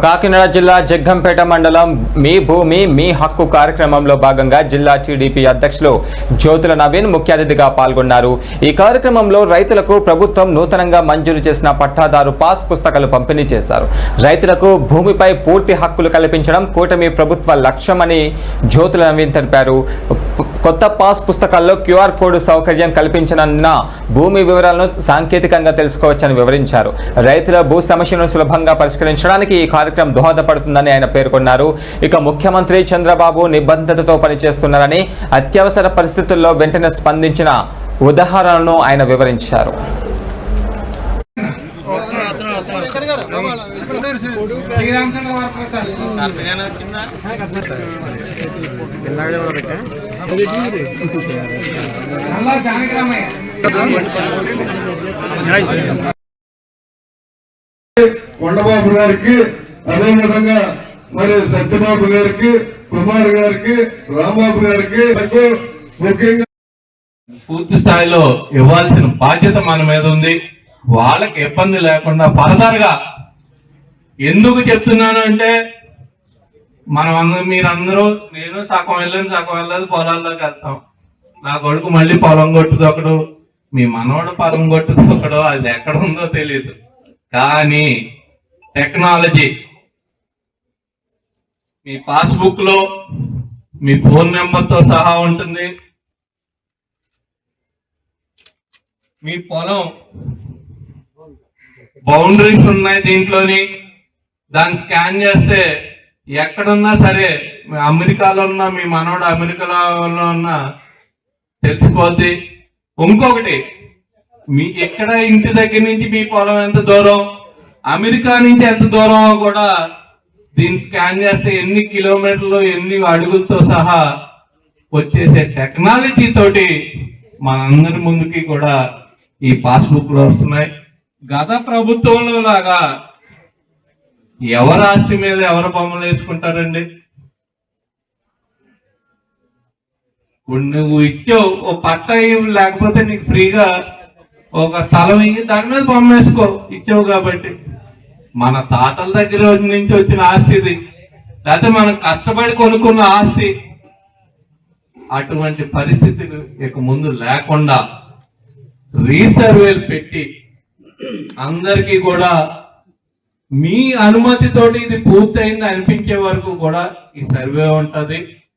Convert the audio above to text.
కాకినాడ జిల్లా జగ్గంపేట మండలం మీ భూమి మీ హక్కు కార్యక్రమంలో భాగంగా జిల్లా టీడీపీ అధ్యక్షులు జ్యోతుల నవీన్ ముఖ్య అతిథిగా పాల్గొన్నారు. ఈ కార్యక్రమంలో రైతులకు ప్రభుత్వం నూతనంగా మంజూరు చేసిన పట్టాదారు పాస్ పుస్తకాలు పంపిణీ చేశారు. రైతులకు భూమిపై పూర్తి హక్కులు కల్పించడం కూటమి ప్రభుత్వ లక్ష్యమని జ్యోతుల నవీన్ తెలిపారు. కొత్త పాస్ పుస్తకాల్లో క్యూఆర్ కోడ్ సౌకర్యం కల్పించనున్న భూమి వివరాలను సాంకేతికంగా తెలుసుకోవచ్చని వివరించారు. రైతుల భూ సమస్యలను సులభంగా పరిష్కరించడానికి ఈ కార్యక్రమం దోహదపడుతుందని ఆయన పేర్కొన్నారు. ఇక ముఖ్యమంత్రి చంద్రబాబు నిబద్ధతతో పనిచేస్తున్నారని, అత్యవసర పరిస్థితుల్లో వెంటనే స్పందించిన ఉదాహరణలను ఆయన వివరించారు. కొండబాబు గారికి, అదేవిధంగా మరి సత్యబాబు గారికి, కుమార్ గారికి, రాంబాబు గారికి ముఖ్యంగా పూర్తి స్థాయిలో ఇవ్వాల్సిన బాధ్యత మన మీద ఉంది. వాళ్ళకి ఇబ్బంది లేకుండా ఫర్దర్గా ఎందుకు చెప్తున్నాను అంటే, మీరందరూ నేను సగం వెళ్ళదు పొలాల్లోకి వెళ్తాం. నా కొడుకు మళ్ళీ పొలం కొట్టుదొక్కడు, మీ మనవడు పొలం కొట్టుదొక్కడు, అది ఎక్కడ ఉందో తెలియదు. కానీ టెక్నాలజీ మీ పాస్బుక్ లో మీ ఫోన్ నెంబర్తో సహా ఉంటుంది. మీ పొలం బౌండరీస్ ఉన్నాయి దీంట్లోని, దాన్ని స్కాన్ చేస్తే ఎక్కడున్నా సరే, అమెరికాలో ఉన్నా మీ మనవడు అమెరికాలో ఉన్నా తెలిసిపోద్ది. ఇంకొకటి, మీ ఎక్కడ ఇంటి దగ్గర నుంచి మీ పొలం ఎంత దూరం, అమెరికా నుంచి ఎంత దూరమో కూడా దీన్ని స్కాన్ చేస్తే ఎన్ని కిలోమీటర్లు ఎన్ని అడుగులతో సహా వచ్చేసే టెక్నాలజీ తోటి మనందరి ముందుకి కూడా ఈ పాస్బుక్లు వస్తున్నాయి. గత ప్రభుత్వంలో లాగా ఎవరి ఆస్తి మీద ఎవరు బొమ్మలు వేసుకుంటారండి? నువ్వు ఇచ్చావు ఓ పట్టా లేకపోతే నీకు ఫ్రీగా ఒక స్థలం ఇచ్చి దాని మీద బొమ్మ వేసుకో, ఇచ్చావు కాబట్టి. మన తాతల దగ్గర నుంచి వచ్చిన ఆస్తి ఇది, లేకపోతే మనం కష్టపడి కొనుక్కున్న ఆస్తి. అటువంటి పరిస్థితులు ఇక ముందు లేకుండా రీసర్వేలు పెట్టి అందరికీ కూడా మీ అనుమతితోటి ఇది పూర్తయింది అనిపించే వరకు కూడా ఈ సర్వే ఉంటుంది.